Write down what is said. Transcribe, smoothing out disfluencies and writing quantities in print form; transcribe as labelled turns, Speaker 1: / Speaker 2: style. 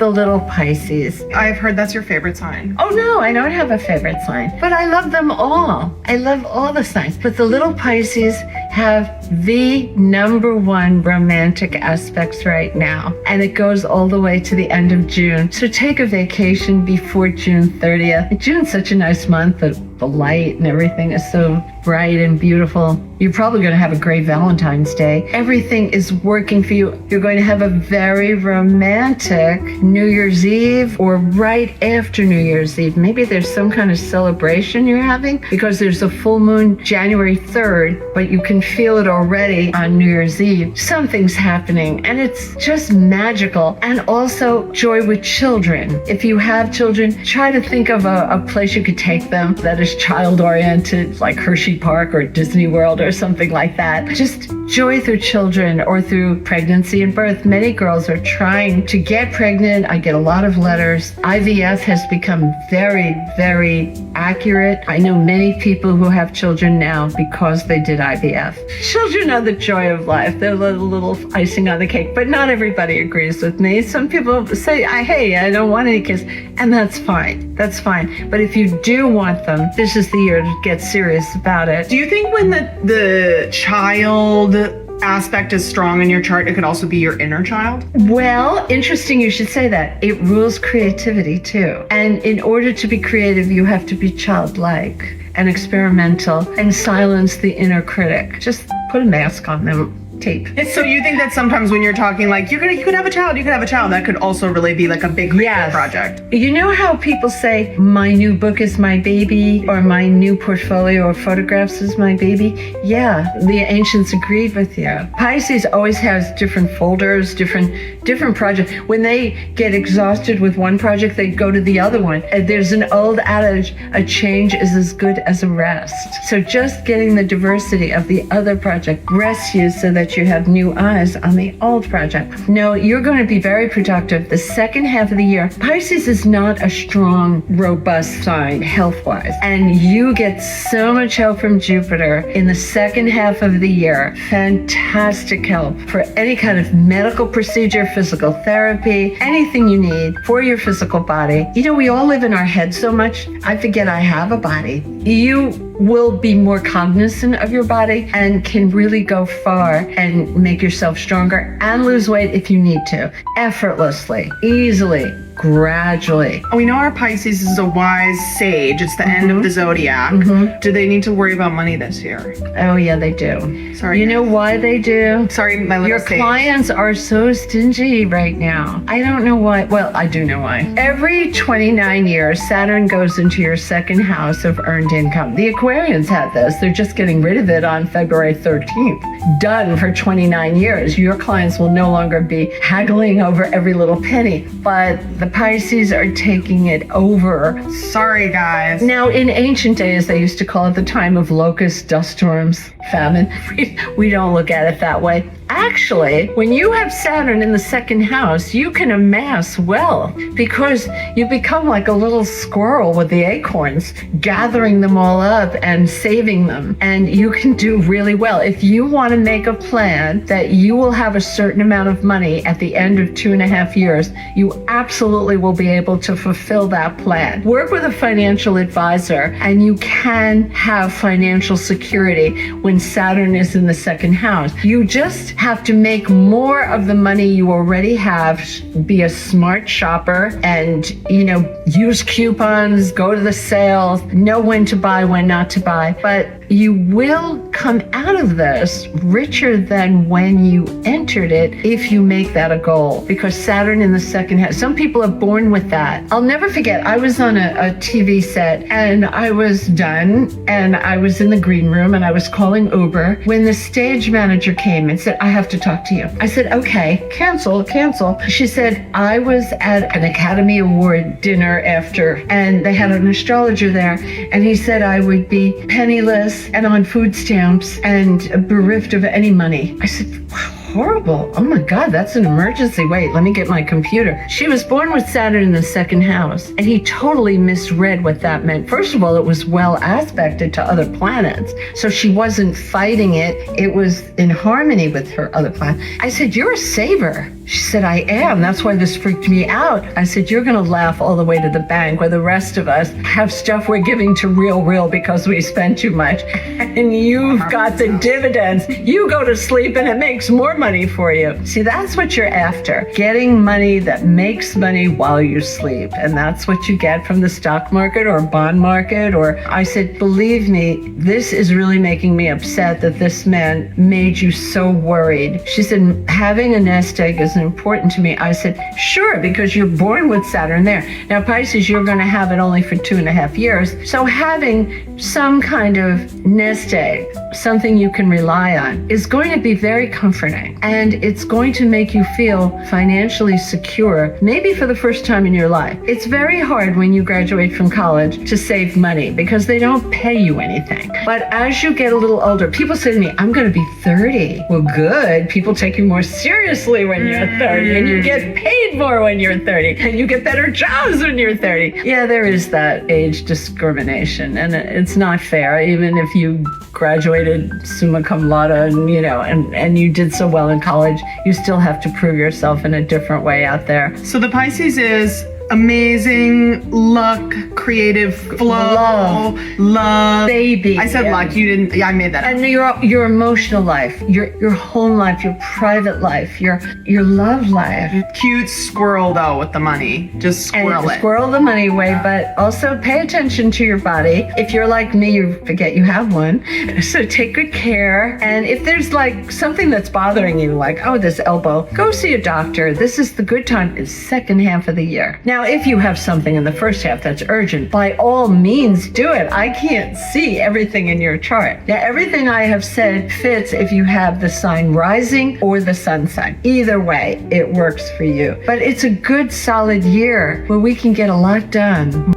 Speaker 1: the little Pisces.
Speaker 2: I've heard that's your favorite sign.
Speaker 1: Oh no, I don't have a favorite sign, but I love them all. I love all the signs. But the little Pisces have the number one romantic aspects right now. And it goes all the way to the end of June. So take a vacation before June 30th. June's such a nice month. The light and everything is so bright and beautiful. You're probably going to have a great Valentine's Day. Everything is working for you. You're going to have a very romantic New Year's Eve or right after New Year's Eve. Maybe there's some kind of celebration you're having because there's a full moon January 3rd, but you can feel it already on New Year's Eve. Something's happening and it's just magical. And also joy with children. If you have children, try to think of a place you could take them that is child-oriented, like Hershey Park or Disney World or something like that. Just joy through children or through pregnancy and birth. Many girls are trying to get pregnant. I get a lot of letters. IVF has become very, very accurate. I know many people who have children now because they did IVF. Children are the joy of life. They're the little icing on the cake, but not everybody agrees with me. Some people say, hey, I don't want any kids, and that's fine. That's fine. But if you do want them, this is the year to get serious about it.
Speaker 2: Do you think when the child aspect is strong in your chart, it could also be your inner child?
Speaker 1: Well, interesting you should say that. It rules creativity too. And in order to be creative, you have to be childlike and experimental and silence the inner critic. Just put a mask on them. Tape.
Speaker 2: So you think that sometimes when you're talking like you could have a child, that could also really be like a big project.
Speaker 1: You know how people say my new book is my baby or my new portfolio of photographs is my baby? Yeah, the ancients agreed with you. Pisces always has different folders, different projects. When they get exhausted with one project, they go to the other one. There's an old adage, a change is as good as a rest. So just getting the diversity of the other project rests you so that you have new eyes on the old project. No, you're going to be very productive the second half of the year. Pisces is not a strong, robust sign health-wise, and you get so much help from Jupiter in the second half of the year. Fantastic help for any kind of medical procedure, physical therapy, anything you need for your physical body. You know, we all live in our head so much. I forget I have a body. You will be more cognizant of your body and can really go far and make yourself stronger and lose weight if you need to, effortlessly, easily, gradually.
Speaker 2: We know our Pisces is a wise sage. It's the end of the zodiac. Do they need to worry about money this year?
Speaker 1: Oh yeah, they do.
Speaker 2: Sorry.
Speaker 1: You know why they do?
Speaker 2: Sorry, my little
Speaker 1: Your
Speaker 2: sage.
Speaker 1: clients are so stingy right now. I don't know why. Well, I do know why. Every 29 years, Saturn goes into your second house of earned income. The Aquarians had this. They're just getting rid of it on February 13th. Done for 29 years. Your clients will no longer be haggling over every little penny. But the Pisces are taking it over.
Speaker 2: Sorry, guys.
Speaker 1: Now, in ancient days, they used to call it the time of locusts, dust storms, famine. We don't look at it that way. Actually, when you have Saturn in the second house, you can amass wealth because you become like a little squirrel with the acorns, gathering them all up and saving them. And you can do really well. If you want to make a plan that you will have a certain amount of money at the end of 2.5 years, you absolutely will be able to fulfill that plan. Work with a financial advisor and you can have financial security when Saturn is in the second house. You just have to make more of the money you already have, be a smart shopper and, use coupons, go to the sales, know when to buy, when not to buy. But you will come out of this richer than when you entered it if you make that a goal, because Saturn in the second house, some people are born with that. I'll never forget, I was on a TV set and I was done and I was in the green room and I was calling Uber when the stage manager came and said, I have to talk to you. I said, okay, cancel. She said, I was at an Academy Award dinner after and they had an astrologer there and he said I would be penniless and on food stamps and bereft of any money. I said, wow, horrible. Oh my God, that's an emergency. Wait, let me get my computer. She was born with Saturn in the second house, and he totally misread what that meant. First of all, it was well aspected to other planets, so she wasn't fighting it. It was in harmony with her other planet. I said, you're a saver. She said, I am. That's why this freaked me out. I said, you're going to laugh all the way to the bank where the rest of us have stuff we're giving to real because we spend too much. And you've got the dividends. You go to sleep and it makes more money for you. See, that's what you're after. Getting money that makes money while you sleep. And that's what you get from the stock market or bond market. Or I said, believe me, this is really making me upset that this man made you so worried. She said, having a nest egg is important to me. I said, sure, because you're born with Saturn there. Now, Pisces, you're going to have it only for 2.5 years. So having some kind of nest egg, something you can rely on, is going to be very comforting. And it's going to make you feel financially secure, maybe for the first time in your life. It's very hard when you graduate from college to save money because they don't pay you anything. But as you get a little older, people say to me, I'm going to be 30. Well, good. People take you more seriously when you're 30, and you get paid more when you're 30, and you get better jobs when you're 30. Yeah, there is that age discrimination, and it's not fair. Even if you graduated summa cum laude and you did so well in college, you still have to prove yourself in a different way out there.
Speaker 2: So the Pisces is amazing, luck, creative flow, love.
Speaker 1: Baby.
Speaker 2: I said luck, you didn't, I made that up.
Speaker 1: And your emotional life, your home life, your private life, your love life.
Speaker 2: Cute squirrel though with the money. Just squirrel it.
Speaker 1: Squirrel the money away, but also pay attention to your body. If you're like me, you forget you have one. So take good care. And if there's like something that's bothering you, like, oh, this elbow, go see a doctor. This is the good time, is second half of the year. Now, if you have something in the first half that's urgent, by all means do it. I can't see everything in your chart. Now, everything I have said fits if you have the sign rising or the sun sign. Either way, it works for you. But it's a good, solid year where we can get a lot done